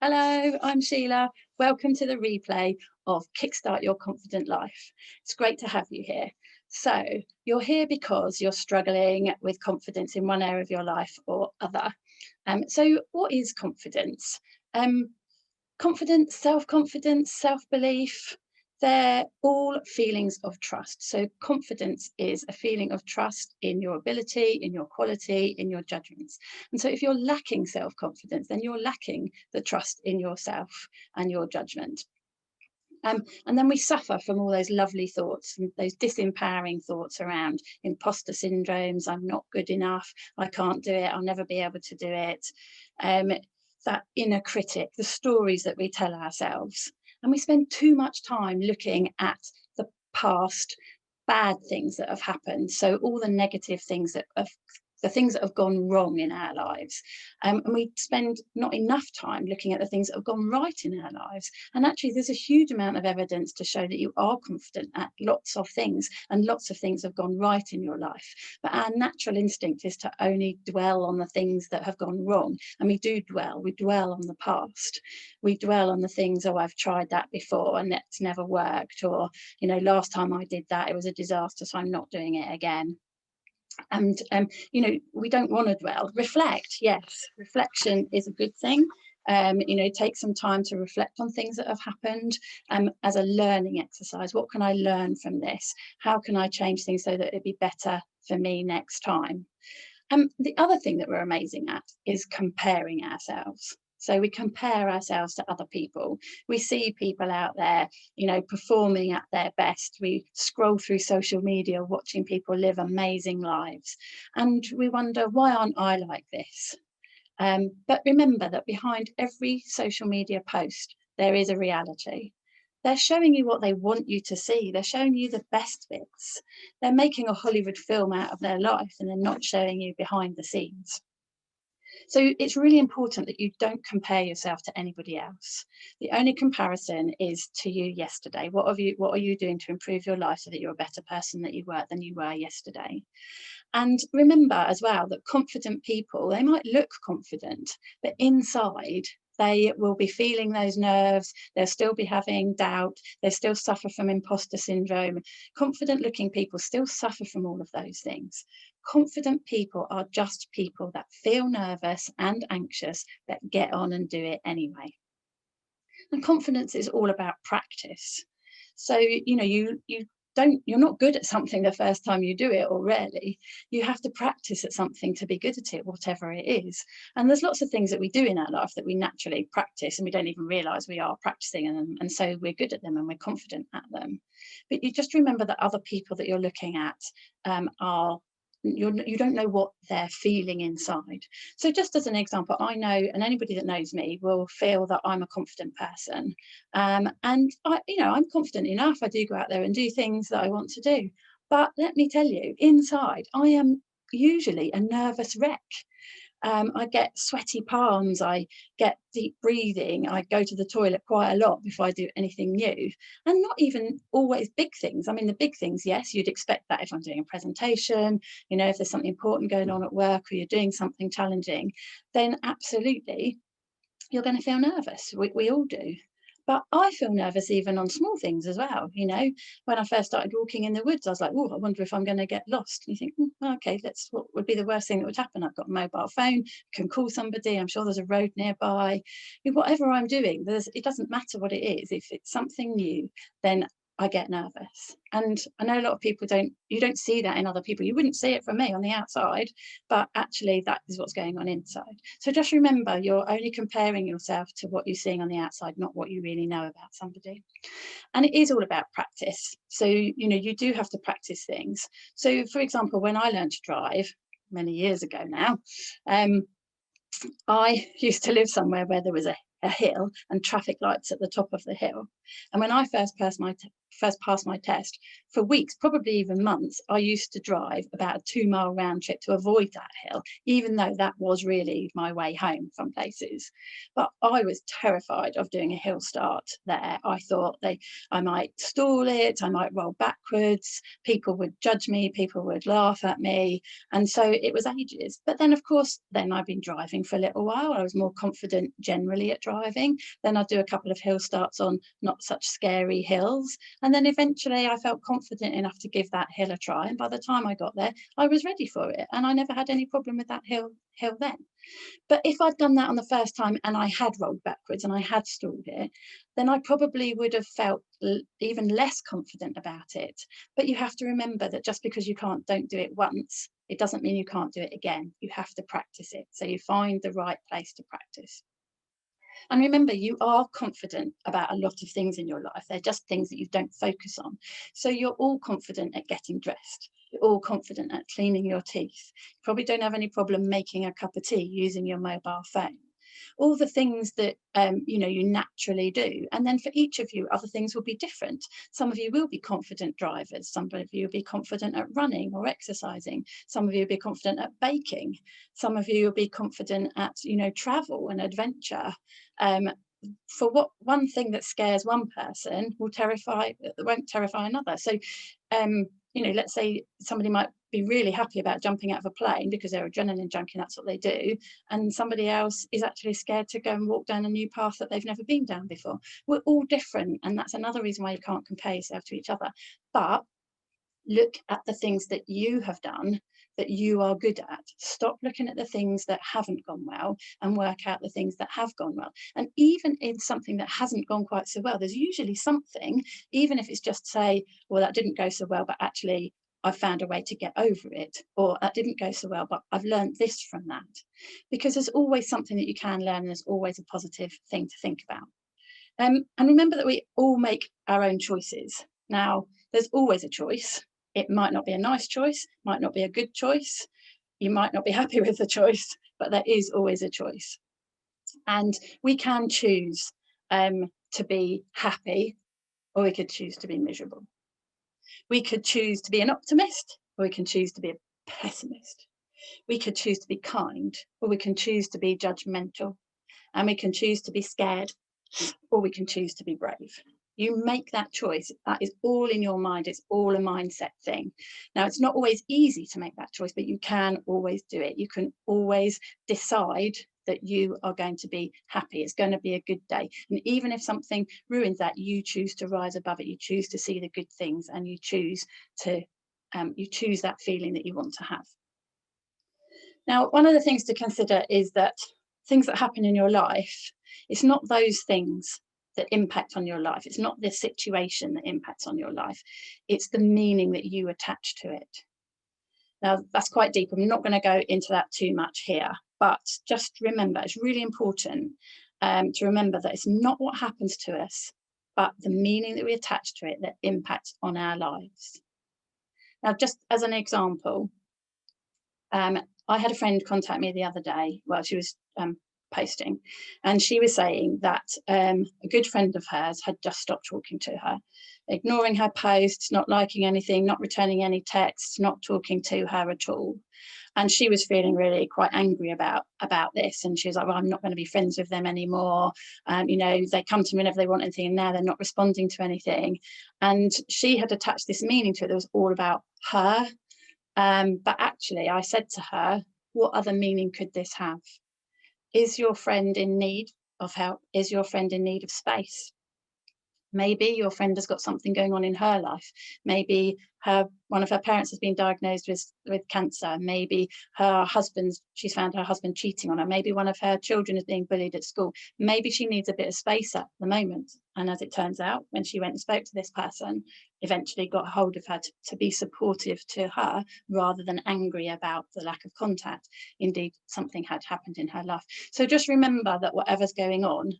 Hello, I'm Sheila. Welcome to the replay of Kickstart Your Confident Life. It's great to have you here. So you're here because you're struggling with confidence in one area of your life or other. So what is confidence? Confidence, self-confidence, self-belief, they're all feelings of trust. So confidence is a feeling of trust in your ability, in your quality, in your judgments. And so if you're lacking self-confidence, then you're lacking the trust in yourself and your judgment. And then we suffer from all those lovely thoughts and those disempowering thoughts around imposter syndromes. I'm not good enough. I can't do it. I'll never be able to do it. That inner critic, the stories that we tell ourselves. And we spend too much time looking at the past bad things that have happened. So all the negative things the things that have gone wrong in our lives. And we spend not enough time looking at the things that have gone right in our lives. And actually, there's a huge amount of evidence to show that you are confident at lots of things, and lots of things have gone right in your life. But our natural instinct is to only dwell on the things that have gone wrong. And we dwell on the past. We dwell on the things, oh, I've tried that before and it's never worked. Or, last time I did that, it was a disaster, so I'm not doing it again. And we don't want to dwell. Reflect, yes, reflection is a good thing. Take some time to reflect on things that have happened as a learning exercise. What can I learn from this? How can I change things so that it'd be better for me next time? The other thing that we're amazing at is comparing ourselves. So we compare ourselves to other people. We see people out there, performing at their best. We scroll through social media, watching people live amazing lives. And we wonder, why aren't I like this? But remember that behind every social media post, there is a reality. They're showing you what they want you to see. They're showing you the best bits. They're making a Hollywood film out of their life, and they're not showing you behind the scenes. So it's really important that you don't compare yourself to anybody else. The only comparison is to you yesterday. What are you doing to improve your life so that you're a better person than you were yesterday? And remember as well that confident people, they might look confident, but inside they will be feeling those nerves. They'll still be having doubt. They still suffer from imposter syndrome. Confident looking people still suffer from all of those things. Confident people are just people that feel nervous and anxious, but get on and do it anyway. And confidence is all about practice. So, you're not good at something the first time you do it, or rarely. You have to practice at something to be good at it, whatever it is. And there's lots of things that we do in our life that we naturally practice and we don't even realize we are practicing, and so we're good at them and we're confident at them. But you just remember that other people that you're looking at you don't know what they're feeling inside. So just as an example, I know, and anybody that knows me will feel that I'm a confident person, and I'm confident enough. I do go out there and do things that I want to do, but let me tell you, inside I am usually a nervous wreck. I get sweaty palms, I get deep breathing, I go to the toilet quite a lot before I do anything new. And not even always big things. I mean, the big things, yes, you'd expect that if I'm doing a presentation, if there's something important going on at work or you're doing something challenging, then absolutely you're going to feel nervous. We all do. But I feel nervous even on small things as well. When I first started walking in the woods, I was like, oh, I wonder if I'm going to get lost. And you think, okay, what would be the worst thing that would happen? I've got a mobile phone, can call somebody. I'm sure there's a road nearby. Whatever I'm doing, it doesn't matter what it is. If it's something new, then I get nervous. And I know a lot of people you don't see that in other people. You wouldn't see it from me on the outside, but actually that is what's going on inside. So just remember, you're only comparing yourself to what you're seeing on the outside, not what you really know about somebody. And it is all about practice. So, you do have to practice things. So for example, when I learned to drive many years ago now, I used to live somewhere where there was a hill and traffic lights at the top of the hill. And when I first first passed my test, for weeks, probably even months, I used to drive about a 2-mile round trip to avoid that hill, even though that was really my way home from places. But I was terrified of doing a hill start there. I thought I might stall it, I might roll backwards, people would judge me, people would laugh at me. And so it was ages. But then, of course, then I've been driving for a little while. I was more confident generally at driving. Then I'd do a couple of hill starts on not such scary hills. And then eventually I felt confident enough to give that hill a try. And by the time I got there, I was ready for it. And I never had any problem with that hill then. But if I'd done that on the first time and I had rolled backwards and I had stalled it, then I probably would have felt even less confident about it. But you have to remember that just because you don't do it once, it doesn't mean you can't do it again. You have to practice it. So you find the right place to practice. And remember, you are confident about a lot of things in your life. They're just things that you don't focus on. So you're all confident at getting dressed. You're all confident at cleaning your teeth. You probably don't have any problem making a cup of tea using your mobile phone. All the things that you naturally do. And then for each of you, other things will be different. Some of you will be confident drivers. Some of you will be confident at running or exercising. Some of you will be confident at baking. Some of you will be confident at travel and adventure. For what one thing that scares one person won't terrify another. So let's say somebody might be really happy about jumping out of a plane because they're adrenaline junkie, that's what they do, and somebody else is actually scared to go and walk down a new path that they've never been down before. We're all different, and that's another reason why you can't compare yourself to each other. But look at the things that you have done that you are good at. Stop looking at the things that haven't gone well and work out the things that have gone well. And even in something that hasn't gone quite so well, there's usually something, even if it's just say, well, that didn't go so well, but actually I found a way to get over it, or that didn't go so well, but I've learned this from that. Because there's always something that you can learn, and there's always a positive thing to think about. And remember that we all make our own choices. Now, there's always a choice. It might not be a nice choice, might not be a good choice. You might not be happy with the choice, but there is always a choice. And we can choose to be happy, or we could choose to be miserable. We could choose to be an optimist, or we can choose to be a pessimist. We could choose to be kind, or we can choose to be judgmental. And we can choose to be scared, or we can choose to be brave. You make that choice. That is all in your mind. It's all a mindset thing. Now, it's not always easy to make that choice, but you can always do it. You can always decide that you are going to be happy. It's going to be a good day. And even if something ruins that, you choose to rise above it. You choose to see the good things, and you choose that feeling that you want to have. Now, one of the things to consider is that things that happen in your life, it's not those things that impact on your life. It's not the situation that impacts on your life. It's the meaning that you attach to it. Now, that's quite deep. I'm not going to go into that too much here, but just remember, it's really important to remember that it's not what happens to us, but the meaning that we attach to it that impacts on our lives. Now, just as an example, I had a friend contact me the other day. Well, she was posting, and she was saying that a good friend of hers had just stopped talking to her, ignoring her posts, not liking anything, not returning any texts, not talking to her at all. And she was feeling really quite angry about this. And she was like, well, I'm not going to be friends with them anymore. They come to me whenever they want anything, and now they're not responding to anything. And she had attached this meaning to it that was all about her. But actually, I said to her, what other meaning could this have? Is your friend in need of help? Is your friend in need of space? Maybe your friend has got something going on in her life. Maybe one of her parents has been diagnosed with cancer. Maybe she's found her husband cheating on her. Maybe one of her children is being bullied at school. Maybe she needs a bit of space at the moment. And as it turns out, when she went and spoke to this person, eventually got hold of her to be supportive to her rather than angry about the lack of contact. Indeed, something had happened in her life. So just remember that whatever's going on,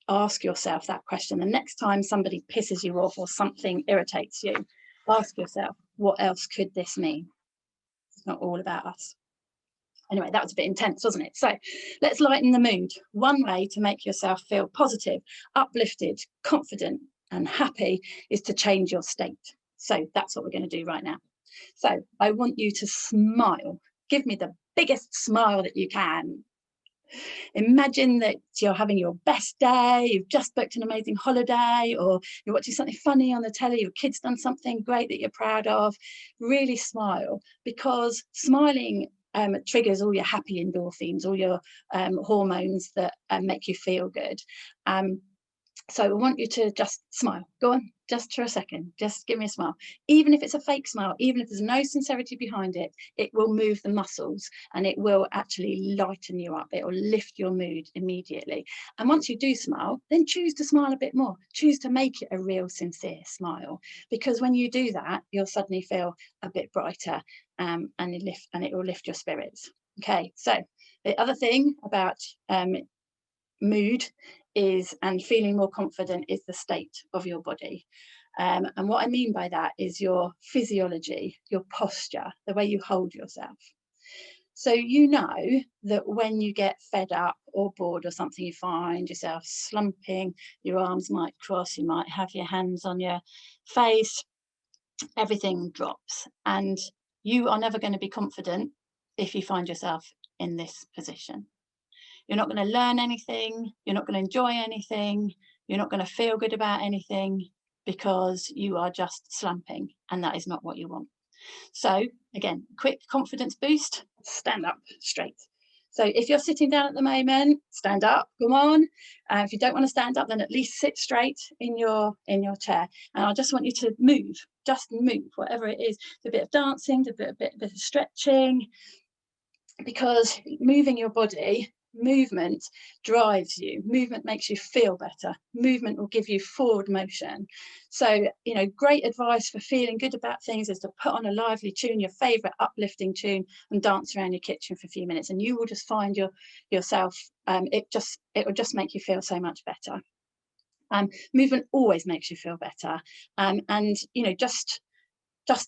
ask yourself that question. The next time somebody pisses you off or something irritates you, ask yourself, what else could this mean? It's not all about us. Anyway, that was a bit intense, wasn't it? So let's lighten the mood. One way to make yourself feel positive, uplifted, confident, and happy is to change your state. So that's what we're going to do right now. So I want you to smile. Give me the biggest smile that you can. Imagine that you're having your best day, you've just booked an amazing holiday, or you're watching something funny on the telly, your kid's done something great that you're proud of. Really smile, because smiling triggers all your happy endorphins, all your hormones that make you feel good. So I want you to just smile. Go on, just for a second. Just give me a smile. Even if it's a fake smile, even if there's no sincerity behind it, it will move the muscles and it will actually lighten you up. It will lift your mood immediately. And once you do smile, then choose to smile a bit more. Choose to make it a real, sincere smile. Because when you do that, you'll suddenly feel a bit brighter and it will lift your spirits. Okay, so the other thing about mood is, and feeling more confident, is the state of your body. And what I mean by that is your physiology, your posture, the way you hold yourself. So you know that when you get fed up or bored or something, you find yourself slumping, your arms might cross, you might have your hands on your face, everything drops. And you are never going to be confident if you find yourself in this position. You're not going to learn anything. You're not going to enjoy anything. You're not going to feel good about anything, because you are just slumping, and that is not what you want. So again, quick confidence boost, stand up straight. So if you're sitting down at the moment, stand up, come on. If you don't want to stand up, then at least sit straight in your chair. And I just want you to move, just move, whatever it is, a bit of dancing, a bit of stretching, because moving your body, movement drives you. Movement makes you feel better. Movement will give you forward motion. So, you know, great advice for feeling good about things is to put on a lively tune, your favorite uplifting tune, and dance around your kitchen for a few minutes, and you will just find yourself, it will just make you feel so much better. Movement always makes you feel better. And, you know, just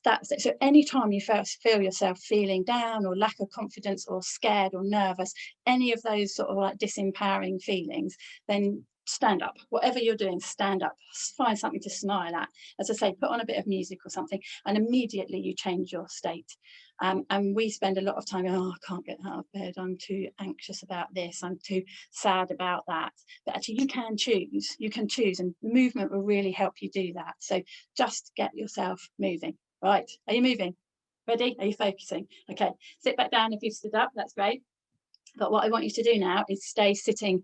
that. So anytime you feel yourself feeling down or lack of confidence or scared or nervous, any of those sort of like disempowering feelings, then stand up. Whatever you're doing, stand up. Find something to smile at. As I say, put on a bit of music or something, and immediately you change your state. And we spend a lot of time, oh, I can't get out of bed, I'm too anxious about this, I'm too sad about that. But actually you can choose, and movement will really help you do that. So just get yourself moving. Right, are you moving? Ready? Are you focusing? Okay, sit back down if you've stood up, that's great. But what I want you to do now is stay sitting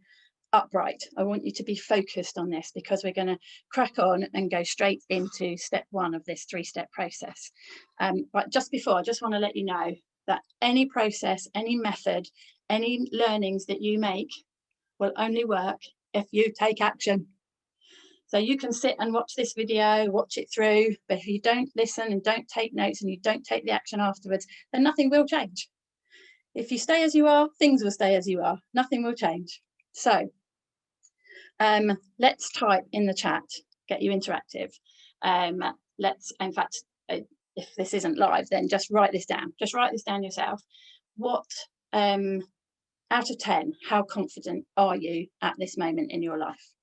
upright. I want you to be focused on this, because we're going to crack on and go straight into step one of this 3-step process. But just before, I just want to let you know that any process, any method, any learnings that you make will only work if you take action. So you can sit and watch this video, watch it through, but if you don't listen and don't take notes and you don't take the action afterwards, then nothing will change. If you stay as you are, things will stay as you are. Nothing will change. So let's type in the chat, get you interactive. In fact, if this isn't live, then just write this down. Just write this down yourself. What, out of 10, how confident are you at this moment in your life?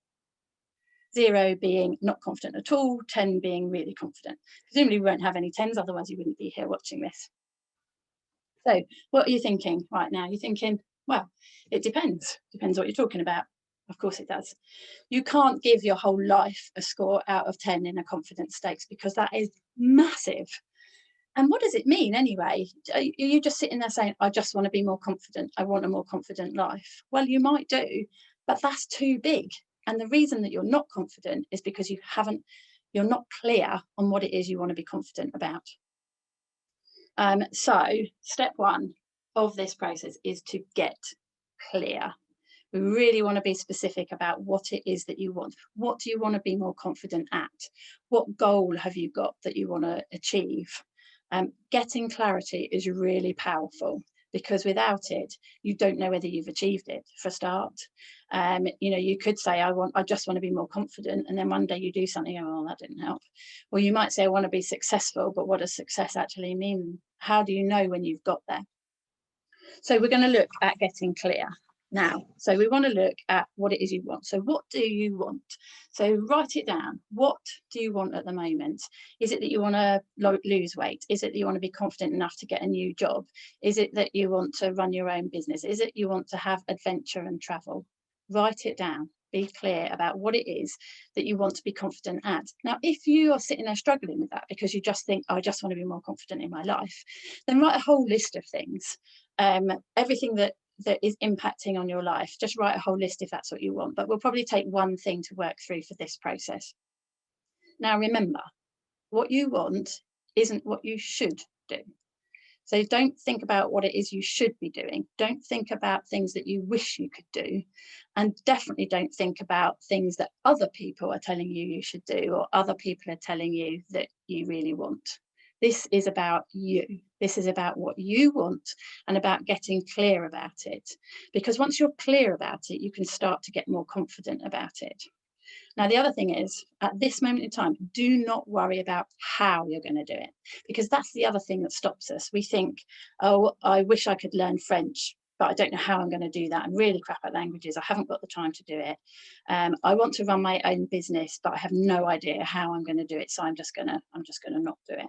0 being not confident at all, 10 being really confident. Presumably we won't have any 10s, otherwise you wouldn't be here watching this. So what are you thinking right now? You're thinking, well, it depends what you're talking about. Of course it does. You can't give your whole life a score out of 10 in a confidence stakes, because that is massive. And what does it mean anyway? Are you just sitting there saying, I just want to be more confident, I want a more confident life? Well, you might do, but that's too big. And the reason that you're not confident is because you're not clear on what it is you want to be confident about. So step one of this process is to get clear. We really want to be specific about what it is that you want. What do you want to be more confident at? What goal have you got that you want to achieve? Getting clarity is really powerful, because without it, you don't know whether you've achieved it, for a start. You know, you could say, I just want to be more confident, and then one day you do something, oh, that didn't help. Or you might say, I want to be successful, but what does success actually mean? How do you know when you've got there? So we're going to look at getting clear. Now, so we want to look at what it is you want. So what do you want? So write it down. What do you want at the moment? Is it that you want to lose weight? Is it that you want to be confident enough to get a new job? Is it that you want to run your own business? Is it you want to have adventure and travel? Write it down. Be clear about what it is that you want to be confident at. Now, if you are sitting there struggling with that because you just think, I just want to be more confident in my life, then write a whole list of things. Everything that is impacting on your life, just write a whole list if that's what you want, but we'll probably take one thing to work through for this process. Now remember, what you want isn't what you should do. So don't think about what it is you should be doing. Don't think about things that you wish you could do, and definitely don't think about things that other people are telling you you should do, or other people are telling you that you really want. This is about you. This is about what you want and about getting clear about it. Because once you're clear about it, you can start to get more confident about it. Now, the other thing is, at this moment in time, do not worry about how you're going to do it, because that's the other thing that stops us. We think, oh, I wish I could learn French, but I don't know how I'm going to do that. I'm really crap at languages. I haven't got the time to do it. I want to run my own business, but I have no idea how I'm going to do it. So I'm just going to not do it.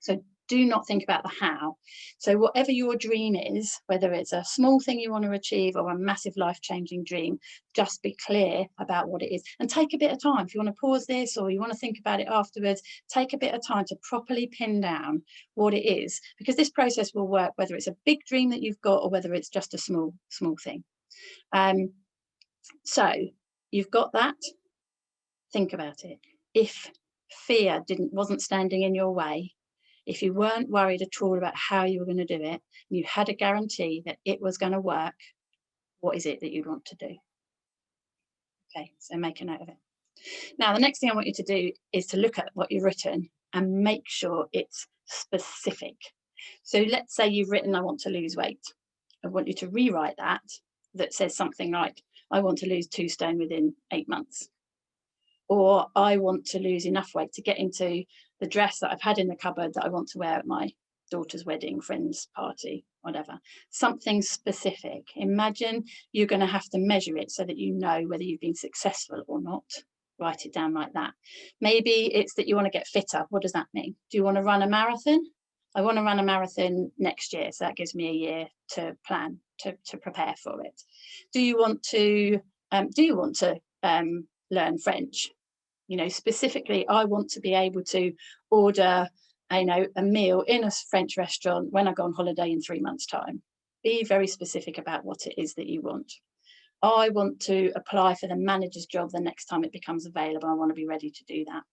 So do not think about the how. So whatever your dream is, whether it's a small thing you want to achieve or a massive life-changing dream, just be clear about what it is. And take a bit of time. If you want to pause this or you want to think about it afterwards, take a bit of time to properly pin down what it is, because this process will work whether it's a big dream that you've got or whether it's just a small thing. So you've got that. Think about it. If fear wasn't standing in your way, if you weren't worried at all about how you were going to do it, and you had a guarantee that it was going to work, what is it that you'd want to do? Okay, so make a note of it. Now, the next thing I want you to do is to look at what you've written and make sure it's specific. So let's say you've written, I want to lose weight. I want you to rewrite that says something like, I want to lose 2 stone within 8 months. Or I want to lose enough weight to get into the dress that I've had in the cupboard that I want to wear at my daughter's wedding, friend's party, whatever. Something specific. Imagine you're going to have to measure it so that you know whether you've been successful or not. Write it down like that. Maybe it's that you want to get fitter. What does that mean? Do you want to run a marathon? I want to run a marathon next year, so that gives me a year to plan, to prepare for it. Do you want to learn French? You know, specifically, I want to be able to order, a meal in a French restaurant when I go on holiday in 3 months' time. Be very specific about what it is that you want. I want to apply for the manager's job the next time it becomes available. I want to be ready to do that.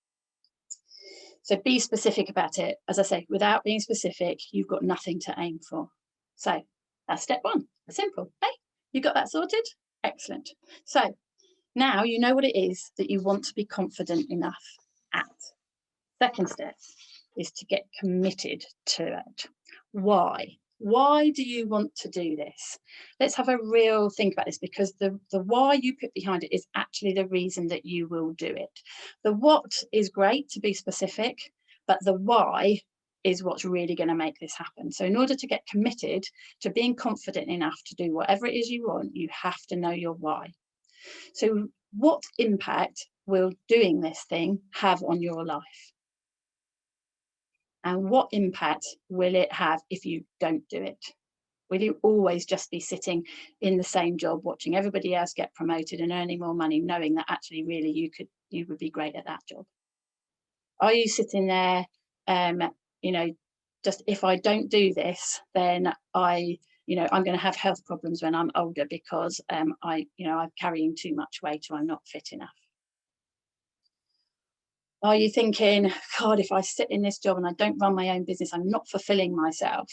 So be specific about it. As I say, without being specific, you've got nothing to aim for. So that's step 1. Simple. Hey, you got that sorted? Excellent. So now you know what it is that you want to be confident enough at. Second step is to get committed to it. Why? Why do you want to do this? Let's have a real think about this, because the why you put behind it is actually the reason that you will do it. The what is great to be specific, but the why is what's really going to make this happen. So in order to get committed to being confident enough to do whatever it is you want, you have to know your why. So what impact will doing this thing have on your life? And what impact will it have if you don't do it? Will you always just be sitting in the same job, watching everybody else get promoted and earning more money, knowing that actually really you would be great at that job? Are you sitting there, just if I don't do this, then I'm going to have health problems when I'm older because I'm carrying too much weight or I'm not fit enough? Are you thinking, God, if I sit in this job and I don't run my own business, I'm not fulfilling myself.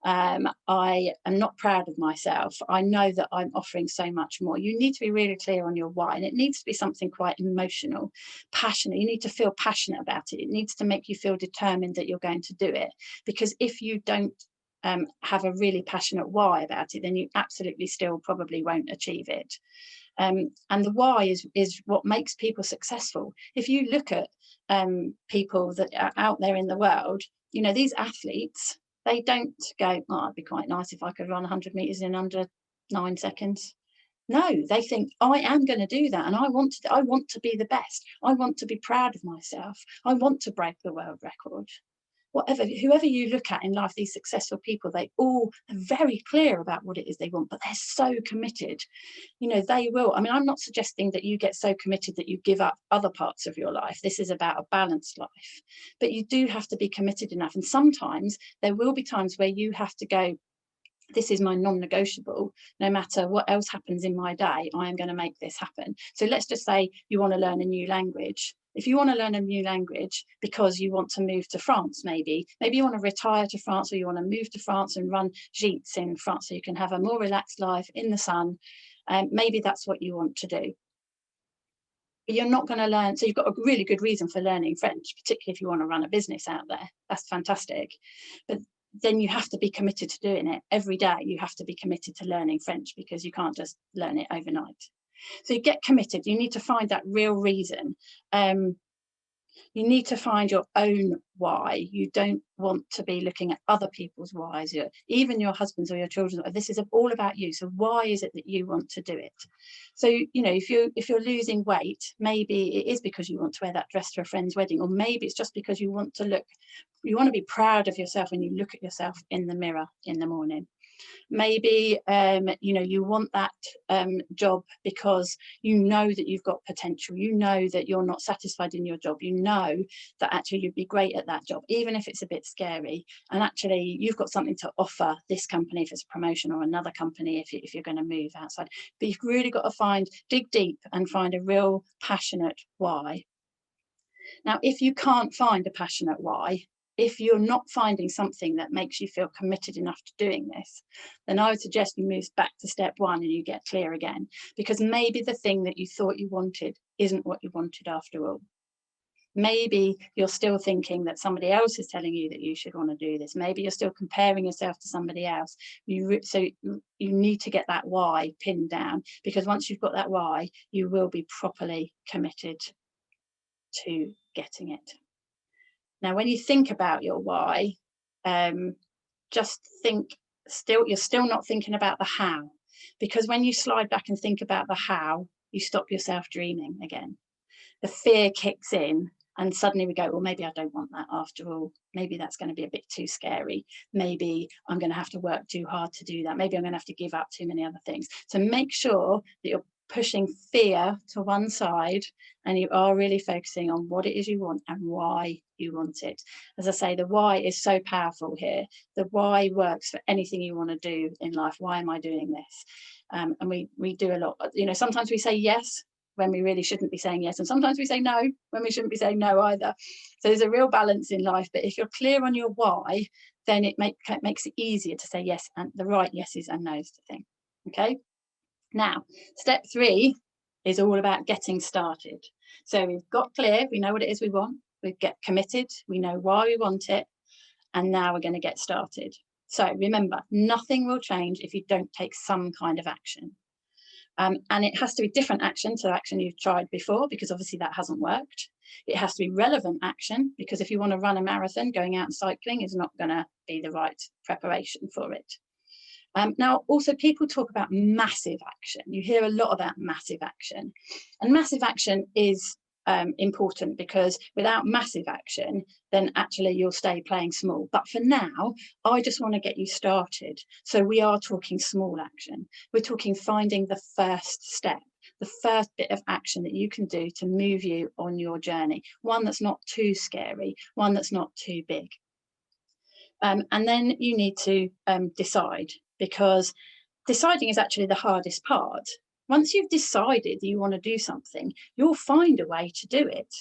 I am not proud of myself. I know that I'm offering so much more. You need to be really clear on your why, and it needs to be something quite emotional, passionate. You need to feel passionate about it. It needs to make you feel determined that you're going to do it. Because if you don't have a really passionate why about it, then you absolutely still probably won't achieve it. And the why is what makes people successful. If you look at people that are out there in the world, these athletes, they don't go, oh, it'd be quite nice if I could run 100 meters in under 9 seconds. No, they think, I am going to do that, and I want to be the best. I want to be proud of myself. I want to break the world record. Whoever you look at in life, these successful people, they all are very clear about what it is they want, but they're so committed. You know, they will. I mean, I'm not suggesting that you get so committed that you give up other parts of your life. This is about a balanced life, but you do have to be committed enough. And sometimes there will be times where you have to go, this is my non-negotiable. No matter what else happens in my day, I am going to make this happen. So let's just say you want to learn a new language. If you want to learn a new language because you want to move to France, maybe you want to retire to France, or you want to move to France and run gîtes in France so you can have a more relaxed life in the sun. Maybe that's what you want to do. But you're not going to learn. So you've got a really good reason for learning French, particularly if you want to run a business out there. That's fantastic. But then you have to be committed to doing it every day. You have to be committed to learning French, because you can't just learn it overnight. So you get committed. You need to find that real reason. You need to find your own why. You don't want to be looking at other people's whys, even your husband's or your children's. This is all about you. So why is it that you want to do it? So, you know, if you're losing weight, maybe it is because you want to wear that dress to a friend's wedding, or maybe it's just because you want to be proud of yourself when you look at yourself in the mirror in the morning. Maybe you know, you want that job because you know that you've got potential. You know that you're not satisfied in your job. You know that actually you'd be great at that job, even if it's a bit scary. And actually you've got something to offer this company if it's a promotion, or another company if you're going to move outside. But you've really got to dig deep and find a real passionate why. Now, if you can't find a passionate why, if you're not finding something that makes you feel committed enough to doing this, then I would suggest you move back to step one and you get clear again, because maybe the thing that you thought you wanted isn't what you wanted after all. Maybe you're still thinking that somebody else is telling you that you should want to do this. Maybe you're still comparing yourself to somebody else. So you need to get that why pinned down, because once you've got that why, you will be properly committed to getting it. Now, when you think about your why, just think, you're still not thinking about the how, because when you slide back and think about the how, you stop yourself dreaming again. The fear kicks in, and suddenly we go, well, maybe I don't want that after all. Maybe that's going to be a bit too scary. Maybe I'm going to have to work too hard to do that. Maybe I'm going to have to give up too many other things. So make sure that you're pushing fear to one side and you are really focusing on what it is you want and why you want it. As I say, the why is so powerful here. The why works for anything you want to do in life. Why am I doing this? And we do a lot. You know, sometimes we say yes when we really shouldn't be saying yes, and sometimes we say no when we shouldn't be saying no either. So there's a real balance in life. But if you're clear on your why, then it makes it easier to say yes, and the right yeses and nos to things. Okay. Now, step 3 is all about getting started. So we've got clear, we know what it is we want, we get committed, we know why we want it, and now we're going to get started. So remember, nothing will change if you don't take some kind of action. And it has to be different action to action you've tried before, because obviously that hasn't worked. It has to be relevant action, because if you want to run a marathon, going out and cycling is not going to be the right preparation for it. Now, also, people talk about massive action. You hear a lot about massive action, and massive action is important, because without massive action, then actually you'll stay playing small. But for now, I just want to get you started. So we are talking small action. We're talking finding the first step, the first bit of action that you can do to move you on your journey, one that's not too scary, one that's not too big. And then you need to decide, because deciding is actually the hardest part. Once you've decided that you want to do something, you'll find a way to do it.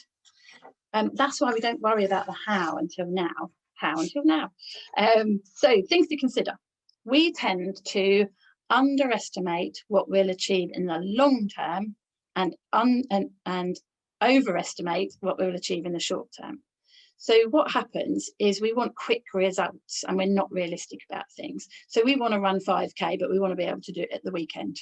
That's why we don't worry about the how until now. So things to consider. We tend to underestimate what we'll achieve in the long term and overestimate what we'll achieve in the short term. So what happens is we want quick results, and we're not realistic about things. So we want to run 5K, but we want to be able to do it at the weekend.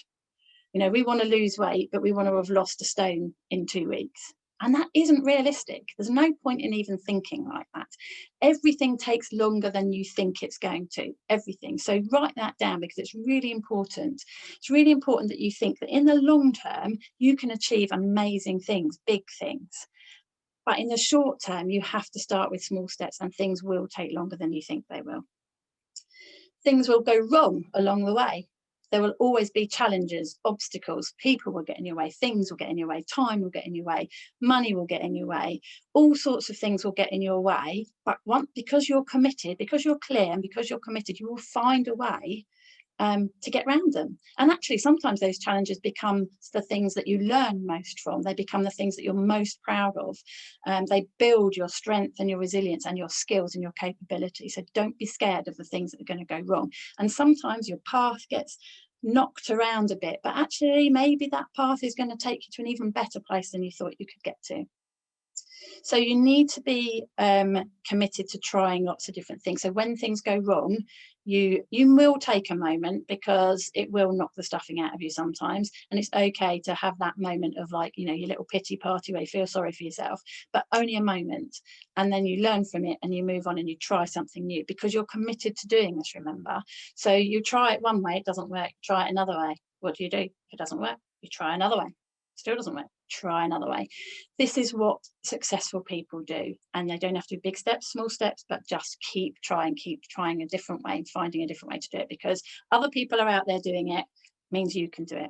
You know, we want to lose weight, but we want to have lost a stone in 2 weeks. And that isn't realistic. There's no point in even thinking like that. Everything takes longer than you think it's going to, everything. So write that down, because it's really important. It's really important that you think that in the long term, you can achieve amazing things, big things. But in the short term, you have to start with small steps, and things will take longer than you think they will. Things will go wrong along the way. There will always be challenges, obstacles, people will get in your way, things will get in your way, time will get in your way, money will get in your way, all sorts of things will get in your way. But because you're committed, because you're clear, and because you're committed, you will find a way to get around them. And actually, sometimes those challenges become the things that you learn most from. They become the things that you're most proud of. They build your strength and your resilience and your skills and your capability. So don't be scared of the things that are going to go wrong. And sometimes your path gets knocked around a bit, but actually maybe that path is going to take you to an even better place than you thought you could get to. So you need to be committed to trying lots of different things. So when things go wrong, you will take a moment, because it will knock the stuffing out of you sometimes. And it's okay to have that moment of, like, you know, your little pity party where you feel sorry for yourself, but only a moment. And then you learn from it and you move on and you try something new, because you're committed to doing this, remember. So you try it one way, it doesn't work, try it another way. What do? If it doesn't work, you try another way. Still doesn't work, try another way. This is what successful people do, and they don't have to do big steps, small steps, but just keep trying a different way and finding a different way to do it, because other people are out there doing it, means you can do it.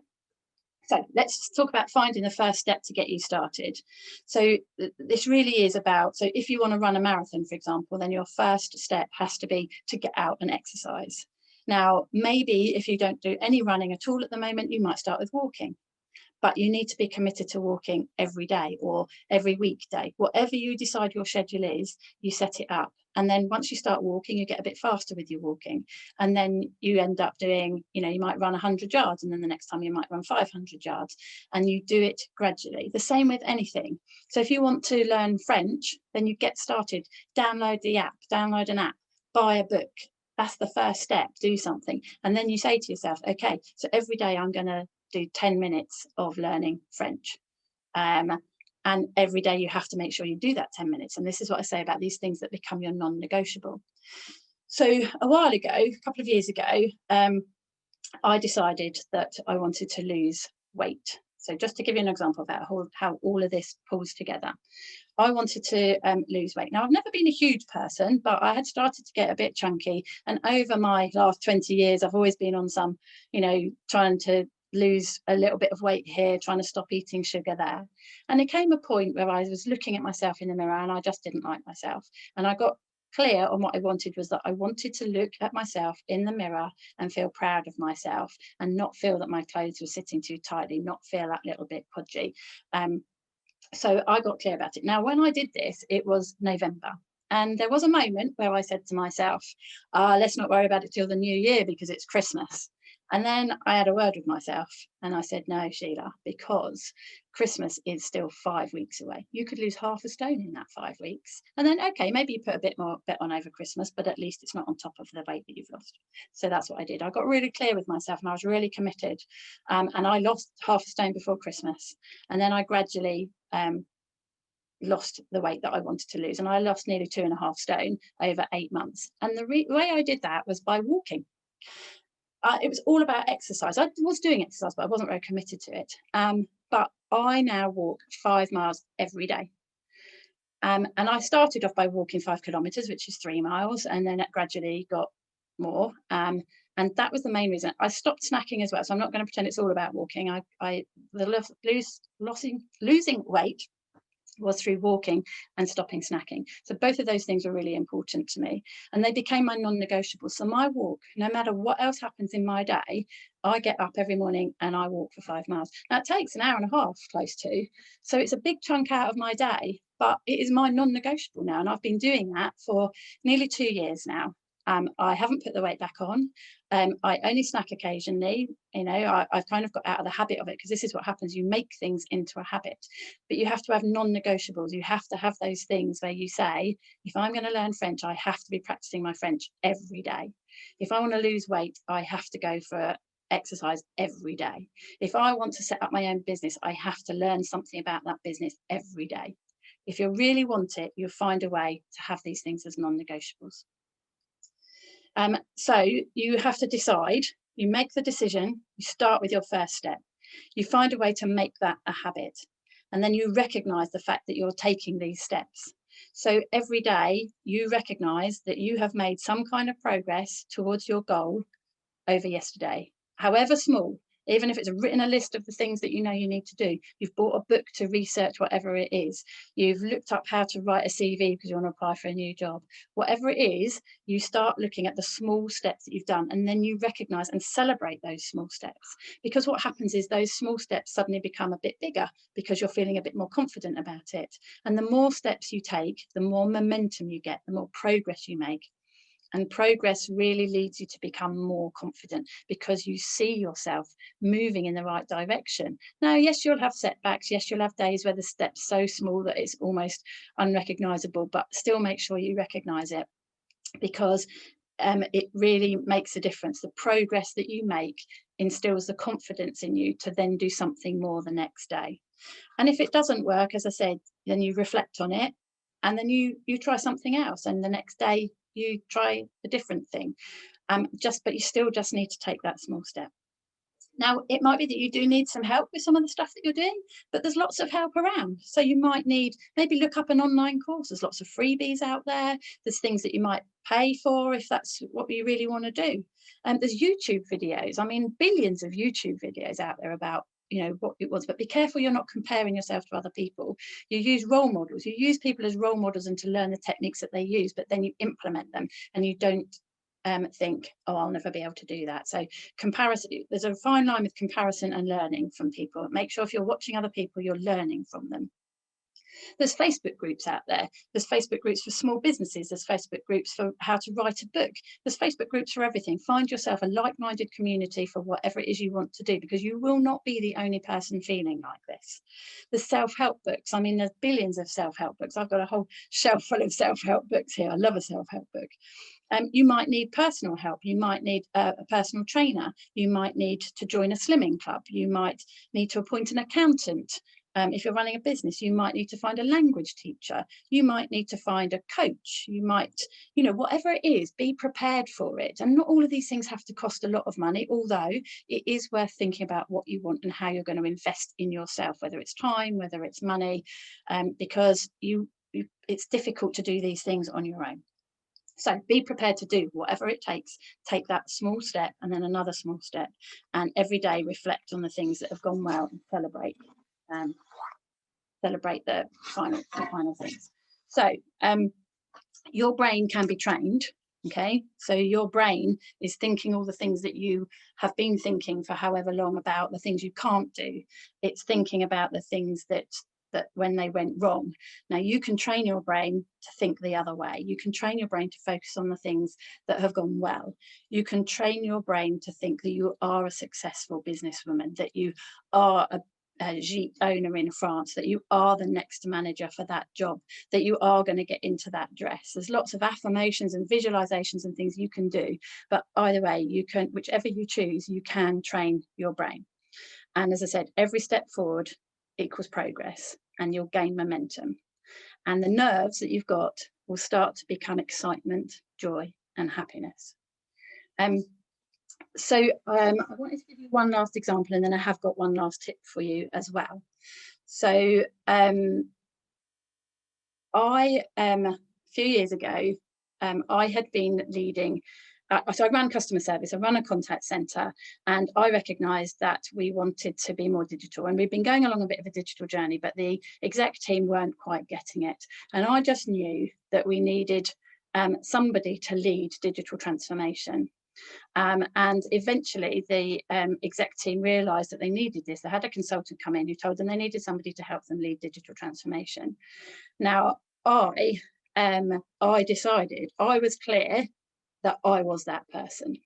So let's talk about finding the first step to get you started. So this really is about, so if you want to run a marathon, for example, then your first step has to be to get out and exercise. Now, maybe if you don't do any running at all at the moment, you might start with walking. But you need to be committed to walking every day or every weekday. Whatever you decide your schedule is, you set it up. And then once you start walking, you get a bit faster with your walking. And then you end up doing, you know, you might run 100 yards, and then the next time you might run 500 yards. And you do it gradually. The same with anything. So if you want to learn French, then you get started. Download the app, download an app, buy a book. That's the first step, do something. And then you say to yourself, okay, so every day I'm going to do 10 minutes of learning French. And every day you have to make sure you do that 10 minutes. And this is what I say about these things that become your non-negotiable. So a while ago, a couple of years ago, I decided that I wanted to lose weight. So just to give you an example about how all of this pulls together. I wanted to lose weight. Now, I've never been a huge person, but I had started to get a bit chunky. And over my last 20 years, I've always been on some, you know, trying to lose a little bit of weight here, trying to stop eating sugar there. And it came a point where I was looking at myself in the mirror and I just didn't like myself. And I got clear on what I wanted, was that I wanted to look at myself in the mirror and feel proud of myself, and not feel that my clothes were sitting too tightly, not feel that little bit podgy. So I got clear about it. Now, when I did this, it was November. And there was a moment where I said to myself, let's not worry about it till the new year because it's Christmas. And then I had a word with myself and I said, no, Sheila, because Christmas is still 5 weeks away. You could lose half a stone in that 5 weeks. And then, okay, maybe you put a bit on over Christmas, but at least it's not on top of the weight that you've lost. So that's what I did. I got really clear with myself and I was really committed. And I lost half a stone before Christmas. And then I gradually lost the weight that I wanted to lose. And I lost nearly 2.5 stone over 8 months. And the way I did that was by walking. It was all about exercise. I was doing exercise, but I wasn't very committed to it. But I now walk 5 miles every day. And I started off by walking 5 kilometres, which is 3 miles, and then it gradually got more. And that was the main reason. I stopped snacking as well. So I'm not going to pretend it's all about walking. Losing weight was through walking and stopping snacking. So both of those things were really important to me, and they became my non-negotiables. So my walk, no matter what else happens in my day, I get up every morning and I walk for 5 miles. Now it takes an hour and a half, close to, so it's a big chunk out of my day, but it is my non-negotiable now, and I've been doing that for nearly 2 years now. I haven't put the weight back on. I only snack occasionally. You know, I've kind of got out of the habit of it, because this is what happens. You make things into a habit, but you have to have non-negotiables. You have to have those things where you say, if I'm going to learn French, I have to be practicing my French every day. If I want to lose weight, I have to go for exercise every day. If I want to set up my own business, I have to learn something about that business every day. If you really want it, you'll find a way to have these things as non-negotiables. So you have to decide, you make the decision, you start with your first step. You find a way to make that a habit. And then you recognize the fact that you're taking these steps. So every day you recognize that you have made some kind of progress towards your goal over yesterday, however small. Even if it's written a list of the things that you know you need to do, you've bought a book to research whatever it is, you've looked up how to write a CV because you want to apply for a new job, whatever it is, you start looking at the small steps that you've done, and then you recognize and celebrate those small steps. Because what happens is those small steps suddenly become a bit bigger because you're feeling a bit more confident about it. And the more steps you take, the more momentum you get, the more progress you make. And progress really leads you to become more confident because you see yourself moving in the right direction. Now, yes, you'll have setbacks. Yes, you'll have days where the step's so small that it's almost unrecognizable, but still make sure you recognize it, because it really makes a difference. The progress that you make instills the confidence in you to then do something more the next day. And if it doesn't work, as I said, then you reflect on it, and then you try something else, and the next day you try a different thing. But you still just need to take that small step. Now, it might be that you do need some help with some of the stuff that you're doing, but there's lots of help around. So you might need, maybe look up an online course. There's lots of freebies out there. There's things that you might pay for if that's what you really want to do. There's YouTube videos. I mean, billions of YouTube videos out there about what it was, but be careful you're not comparing yourself to other people. You use role models, you use people as role models and to learn the techniques that they use, but then you implement them and you don't think, oh, I'll never be able to do that. So comparison, there's a fine line with comparison and learning from people. Make sure if you're watching other people, you're learning from them. There's Facebook groups out there. There's Facebook groups for small businesses. There's Facebook groups for how to write a book. There's Facebook groups for everything. Find yourself a like-minded community for whatever it is you want to do, because you will not be the only person feeling like this. There's self-help books. I mean, there's billions of self-help books. I've got a whole shelf full of self-help books here. I love a self-help book. You might need personal help. You might need a personal trainer. You might need to join a slimming club. You might need to appoint an accountant. If you're running a business, you might need to find a language teacher. You might need to find a coach. You might, whatever it is, be prepared for it. And not all of these things have to cost a lot of money, although it is worth thinking about what you want and how you're going to invest in yourself, whether it's time, whether it's money, because it's difficult to do these things on your own. So be prepared to do whatever it takes. Take that small step and then another small step, and every day reflect on the things that have gone well and celebrate the final things. So your brain can be trained. Okay, so your brain is thinking all the things that you have been thinking for however long about the things you can't do. It's thinking about the things that when they went wrong. Now you can train your brain to think the other way. You can train your brain to focus on the things that have gone well. You can train your brain to think that you are a successful businesswoman, that you are a Jeep owner in France, that you are the next manager for that job, that you are going to get into that dress. There's lots of affirmations and visualizations and things you can do, but either way, you can, whichever you choose, you can train your brain. And as I said, every step forward equals progress, and you'll gain momentum, and the nerves that you've got will start to become excitement, joy, and happiness. So I wanted to give you one last example, and then I have got one last tip for you as well. So a few years ago, I had been leading, so I ran customer service, I run a contact centre, and I recognised that we wanted to be more digital, and we've been going along a bit of a digital journey, but the exec team weren't quite getting it. And I just knew that we needed somebody to lead digital transformation. And eventually the exec team realised that they needed this. They had a consultant come in who told them they needed somebody to help them lead digital transformation. Now, I decided, I was clear that I was that person.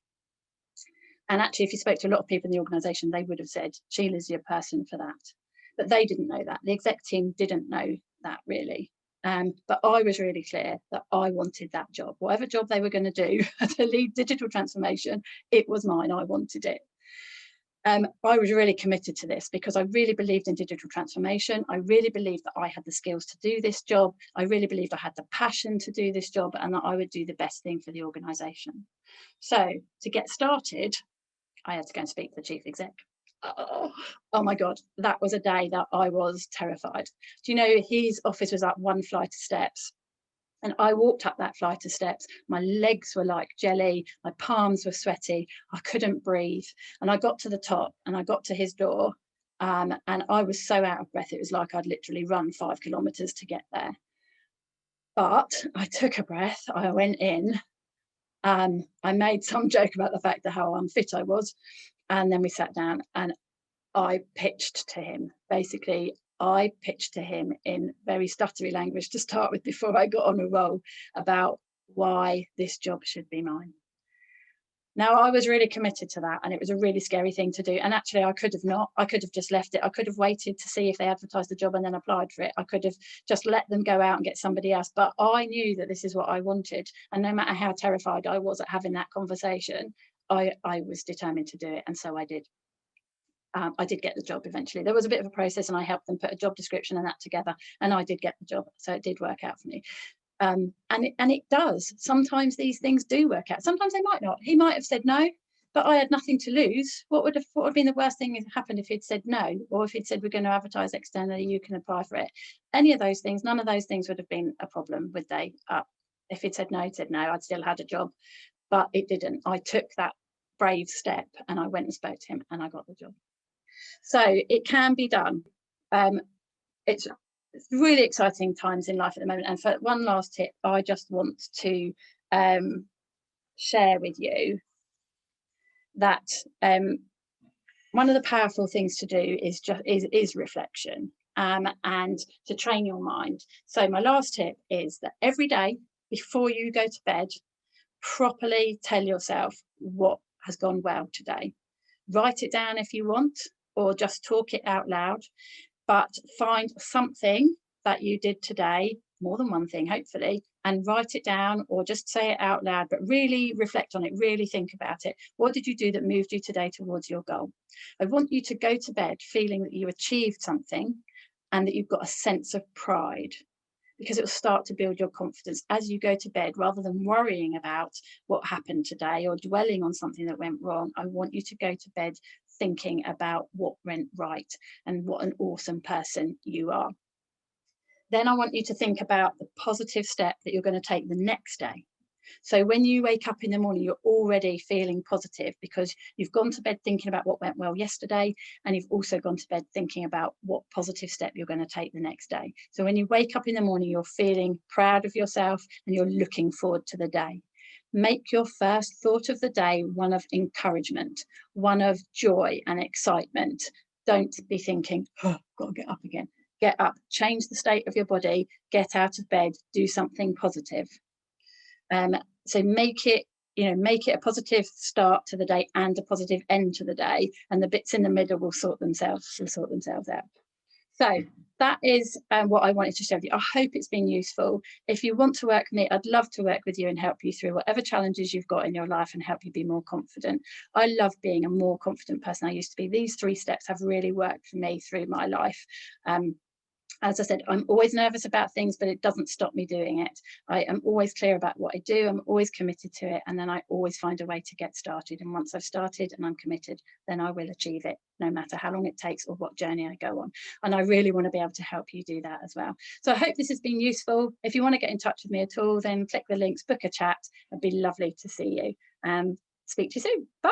And actually, if you spoke to a lot of people in the organisation, they would have said, Sheila's your person for that. But they didn't know that. The exec team didn't know that really. But I was really clear that I wanted that job. Whatever job they were going to do to lead digital transformation, it was mine. I wanted it. I was really committed to this because I really believed in digital transformation. I really believed that I had the skills to do this job. I really believed I had the passion to do this job and that I would do the best thing for the organisation. So to get started, I had to go and speak to the chief exec. Oh my God, that was a day that I was terrified. Do you know, his office was up one flight of steps. And I walked up that flight of steps. My legs were like jelly. My palms were sweaty. I couldn't breathe. And I got to the top and I got to his door. And I was so out of breath. It was like I'd literally run 5 kilometers to get there. But I took a breath. I went in. I made some joke about the fact that how unfit I was. And then we sat down and I pitched to him. Basically, I pitched to him in very stuttery language to start with before I got on a roll about why this job should be mine. Now, I was really committed to that and it was a really scary thing to do. And actually, I could have not. I could have just left it. I could have waited to see if they advertised the job and then applied for it. I could have just let them go out and get somebody else. But I knew that this is what I wanted. And no matter how terrified I was at having that conversation, I was determined to do it. And so I did. I did get the job eventually. There was a bit of a process and I helped them put a job description and that together and I did get the job. So it did work out for me. And it does. Sometimes these things do work out. Sometimes they might not. He might have said no, but I had nothing to lose. What would have been the worst thing that happened if he'd said no? Or if he'd said, we're going to advertise externally, you can apply for it. Any of those things, none of those things would have been a problem, would they? If he'd said no, I'd still had a job. But it didn't. I took that brave step and I went and spoke to him and I got the job. So it can be done. It's really exciting times in life at the moment. And for one last tip, I just want to share with you that one of the powerful things to do is reflection and to train your mind. So my last tip is that every day before you go to bed, properly tell yourself what has gone well today. Write it down if you want, or just talk it out loud, but find something that you did today, more than one thing, hopefully, and write it down or just say it out loud, but really reflect on it, really think about it. What did you do that moved you today towards your goal? I want you to go to bed feeling that you achieved something and that you've got a sense of pride, because it will start to build your confidence as you go to bed. Rather than worrying about what happened today or dwelling on something that went wrong, I want you to go to bed thinking about what went right and what an awesome person you are. Then I want you to think about the positive step that you're going to take the next day. So when you wake up in the morning, you're already feeling positive because you've gone to bed thinking about what went well yesterday, and you've also gone to bed thinking about what positive step you're going to take the next day. So when you wake up in the morning, you're feeling proud of yourself and you're looking forward to the day. Make your first thought of the day one of encouragement, one of joy and excitement. Don't be thinking, oh, I've got to get up again. Get up, change the state of your body, get out of bed, do something positive. So make it a positive start to the day and a positive end to the day, and the bits in the middle will sort themselves out. So that is what I wanted to share with you. I hope it's been useful. If you want to work with me, I'd love to work with you and help you through whatever challenges you've got in your life and help you be more confident. I love being a more confident person I used to be. These 3 steps have really worked for me through my life. As I said, I'm always nervous about things, but it doesn't stop me doing it. I am always clear about what I do. I'm always committed to it. And then I always find a way to get started. And once I've started and I'm committed, then I will achieve it, no matter how long it takes or what journey I go on. And I really want to be able to help you do that as well. So I hope this has been useful. If you want to get in touch with me at all, then click the links, book a chat. It'd be lovely to see you. Speak to you soon. Bye.